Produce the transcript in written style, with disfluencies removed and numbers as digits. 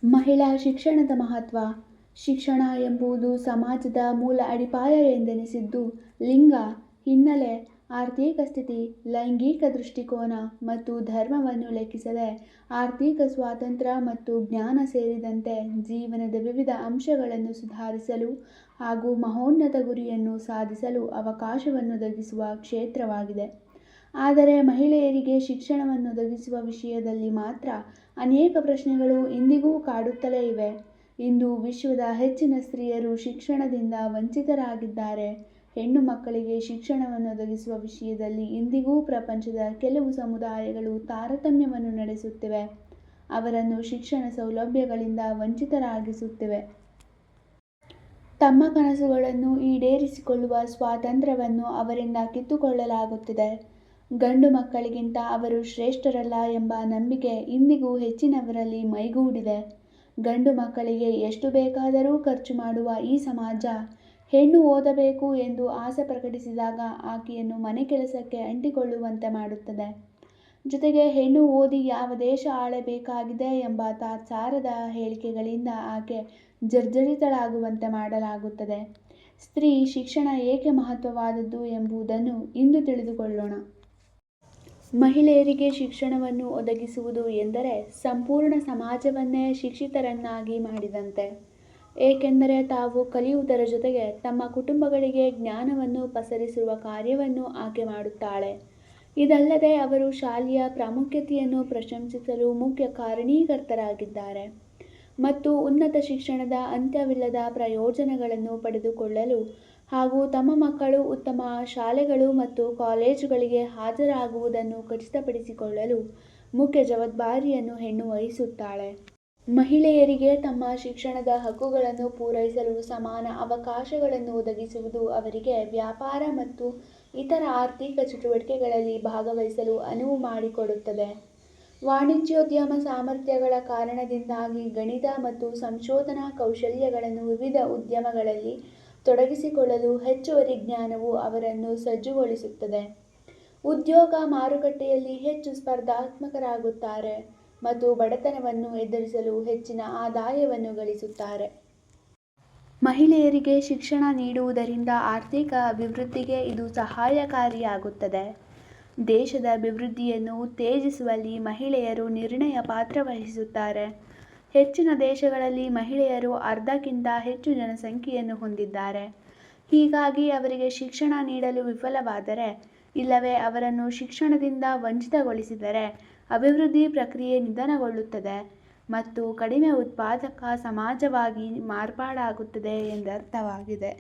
ಮಹಿಳಾ ಶಿಕ್ಷಣದ ಮಹತ್ವ. ಶಿಕ್ಷಣ ಎಂಬುದು ಸಮಾಜದ ಮೂಲ ಅಡಿಪಾಯ ಎಂದೆನಿಸಿದ್ದು, ಲಿಂಗ, ಹಿನ್ನೆಲೆ, ಆರ್ಥಿಕ ಸ್ಥಿತಿ, ಲೈಂಗಿಕ ದೃಷ್ಟಿಕೋನ ಮತ್ತು ಧರ್ಮವನ್ನು ಲೆಕ್ಕಿಸದೆ ಆರ್ಥಿಕ ಸ್ವಾತಂತ್ರ್ಯ ಮತ್ತು ಜ್ಞಾನ ಸೇರಿದಂತೆ ಜೀವನದ ವಿವಿಧ ಅಂಶಗಳನ್ನು ಸುಧಾರಿಸಲು ಹಾಗೂ ಮಹೋನ್ನತ ಗುರಿಯನ್ನು ಸಾಧಿಸಲು ಅವಕಾಶವನ್ನೊದಗಿಸುವ ಕ್ಷೇತ್ರವಾಗಿದೆ. ಆದರೆ ಮಹಿಳೆಯರಿಗೆ ಶಿಕ್ಷಣವನ್ನೊದಗಿಸುವ ವಿಷಯದಲ್ಲಿ ಮಾತ್ರ ಅನೇಕ ಪ್ರಶ್ನೆಗಳು ಇಂದಿಗೂ ಕಾಡುತ್ತಲೇ ಇವೆ. ಇಂದು ವಿಶ್ವದ ಹೆಚ್ಚಿನ ಸ್ತ್ರೀಯರು ಶಿಕ್ಷಣದಿಂದ ವಂಚಿತರಾಗಿದ್ದಾರೆ. ಹೆಣ್ಣು ಮಕ್ಕಳಿಗೆ ಶಿಕ್ಷಣವನ್ನೊದಗಿಸುವ ವಿಷಯದಲ್ಲಿ ಇಂದಿಗೂ ಪ್ರಪಂಚದ ಕೆಲವು ಸಮುದಾಯಗಳು ತಾರತಮ್ಯವನ್ನು ನಡೆಸುತ್ತಿವೆ. ಅವರನ್ನು ಶಿಕ್ಷಣ ಸೌಲಭ್ಯಗಳಿಂದ ವಂಚಿತರಾಗಿಸುತ್ತಿವೆ. ತಮ್ಮ ಕನಸುಗಳನ್ನು ಈಡೇರಿಸಿಕೊಳ್ಳುವ ಸ್ವಾತಂತ್ರ್ಯವನ್ನು ಅವರಿಂದ ಕಿತ್ತುಕೊಳ್ಳಲಾಗುತ್ತಿದೆ. ಗಂಡು ಮಕ್ಕಳಿಗಿಂತ ಅವರು ಶ್ರೇಷ್ಠರಲ್ಲ ಎಂಬ ನಂಬಿಕೆ ಇಂದಿಗೂ ಹೆಚ್ಚಿನವರಲ್ಲಿ ಮೈಗೂಡಿದೆ. ಗಂಡು ಮಕ್ಕಳಿಗೆ ಎಷ್ಟು ಬೇಕಾದರೂ ಖರ್ಚು ಮಾಡುವ ಈ ಸಮಾಜ, ಹೆಣ್ಣು ಓದಬೇಕು ಎಂದು ಆಸೆ ಪ್ರಕಟಿಸಿದಾಗ ಆಕೆಯನ್ನು ಮನೆ ಕೆಲಸಕ್ಕೆ ಅಂಟಿಕೊಳ್ಳುವಂತೆ ಮಾಡುತ್ತದೆ. ಜೊತೆಗೆ ಹೆಣ್ಣು ಓದಿ ಯಾವ ದೇಶ ಆಳಬೇಕಾಗಿದೆ ಎಂಬ ತಾತ್ಸಾರದ ಹೇಳಿಕೆಗಳಿಂದ ಆಕೆ ಜರ್ಜರಿತಳಾಗುವಂತೆ ಮಾಡಲಾಗುತ್ತದೆ. ಸ್ತ್ರೀ ಶಿಕ್ಷಣ ಏಕೆ ಮಹತ್ವವಾದದ್ದು ಎಂಬುದನ್ನು ಇಂದು ತಿಳಿದುಕೊಳ್ಳೋಣ. ಮಹಿಳೆಯರಿಗೆ ಶಿಕ್ಷಣವನ್ನು ಒದಗಿಸುವುದು ಎಂದರೆ ಸಂಪೂರ್ಣ ಸಮಾಜವನ್ನೇ ಶಿಕ್ಷಿತರನ್ನಾಗಿ ಮಾಡಿದಂತೆ. ಏಕೆಂದರೆ ತಾವು ಕಲಿಯುವುದರ ಜೊತೆಗೆ ತಮ್ಮ ಕುಟುಂಬಗಳಿಗೆ ಜ್ಞಾನವನ್ನು ಪಸರಿಸುವ ಕಾರ್ಯವನ್ನು ಆಕೆ ಮಾಡುತ್ತಾಳೆ. ಇದಲ್ಲದೆ ಅವರು ಶಾಲೆಯ ಪ್ರಾಮುಖ್ಯತೆಯನ್ನು ಪ್ರಶಂಸಿಸಲು ಮುಖ್ಯ ಕಾರಣೀಕರ್ತರಾಗಿದ್ದಾರೆ ಮತ್ತು ಉನ್ನತ ಶಿಕ್ಷಣದ ಅಂತ್ಯವಿಲ್ಲದ ಪ್ರಯೋಜನಗಳನ್ನು ಪಡೆದುಕೊಳ್ಳಲು ಹಾಗೂ ತಮ್ಮ ಮಕ್ಕಳು ಉತ್ತಮ ಶಾಲೆಗಳು ಮತ್ತು ಕಾಲೇಜುಗಳಿಗೆ ಹಾಜರಾಗುವುದನ್ನು ಖಚಿತಪಡಿಸಿಕೊಳ್ಳಲು ಮುಖ್ಯ ಜವಾಬ್ದಾರಿಯನ್ನು ಹೆಣ್ಣು ವಹಿಸುತ್ತಾಳೆ. ಮಹಿಳೆಯರಿಗೆ ತಮ್ಮ ಶಿಕ್ಷಣದ ಹಕ್ಕುಗಳನ್ನು ಪೂರೈಸಲು ಸಮಾನ ಅವಕಾಶಗಳನ್ನು ಒದಗಿಸುವುದು ಅವರಿಗೆ ವ್ಯಾಪಾರ ಮತ್ತು ಇತರ ಆರ್ಥಿಕ ಚಟುವಟಿಕೆಗಳಲ್ಲಿ ಭಾಗವಹಿಸಲು ಅನುವು ಮಾಡಿಕೊಡುತ್ತದೆ. ವಾಣಿಜ್ಯೋದ್ಯಮ ಸಾಮರ್ಥ್ಯಗಳ ಕಾರಣದಿಂದಾಗಿ ಗಣಿತ ಮತ್ತು ಸಂಶೋಧನಾ ಕೌಶಲ್ಯಗಳನ್ನು ವಿವಿಧ ಉದ್ಯಮಗಳಲ್ಲಿ ತೊಡಗಿಸಿಕೊಳ್ಳಲು ಹೆಚ್ಚುವರಿ ಜ್ಞಾನವು ಅವರನ್ನು ಸಜ್ಜುಗೊಳಿಸುತ್ತದೆ. ಉದ್ಯೋಗ ಮಾರುಕಟ್ಟೆಯಲ್ಲಿ ಹೆಚ್ಚು ಸ್ಪರ್ಧಾತ್ಮಕರಾಗುತ್ತಾರೆ ಮತ್ತು ಬಡತನವನ್ನು ಎದುರಿಸಲು ಹೆಚ್ಚಿನ ಆದಾಯವನ್ನು ಗಳಿಸುತ್ತಾರೆ. ಮಹಿಳೆಯರಿಗೆ ಶಿಕ್ಷಣ ನೀಡುವುದರಿಂದ ಆರ್ಥಿಕ ಅಭಿವೃದ್ಧಿಗೆ ಇದು ಸಹಾಯಕಾರಿಯಾಗುತ್ತದೆ. ದೇಶದ ಅಭಿವೃದ್ಧಿಯನ್ನು ಉತ್ತೇಜಿಸುವಲ್ಲಿ ಮಹಿಳೆಯರು ನಿರ್ಣಾಯ ಪಾತ್ರ ವಹಿಸುತ್ತಾರೆ. ಹೆಚ್ಚಿನ ದೇಶಗಳಲ್ಲಿ ಮಹಿಳೆಯರು ಅರ್ಧಕ್ಕಿಂತ ಹೆಚ್ಚು ಜನಸಂಖ್ಯೆಯನ್ನು ಹೊಂದಿದ್ದಾರೆ. ಹೀಗಾಗಿ ಅವರಿಗೆ ಶಿಕ್ಷಣ ನೀಡಲು ವಿಫಲವಾದರೆ, ಇಲ್ಲವೇ ಅವರನ್ನು ಶಿಕ್ಷಣದಿಂದ ವಂಚಿತಗೊಳಿಸಿದರೆ ಅಭಿವೃದ್ಧಿ ಪ್ರಕ್ರಿಯೆ ನಿಧಾನಗೊಳ್ಳುತ್ತದೆ ಮತ್ತು ಕಡಿಮೆ ಉತ್ಪಾದಕ ಸಮಾಜವಾಗಿ ಮಾರ್ಪಾಡಾಗುತ್ತದೆ ಎಂದರ್ಥವಾಗಿದೆ.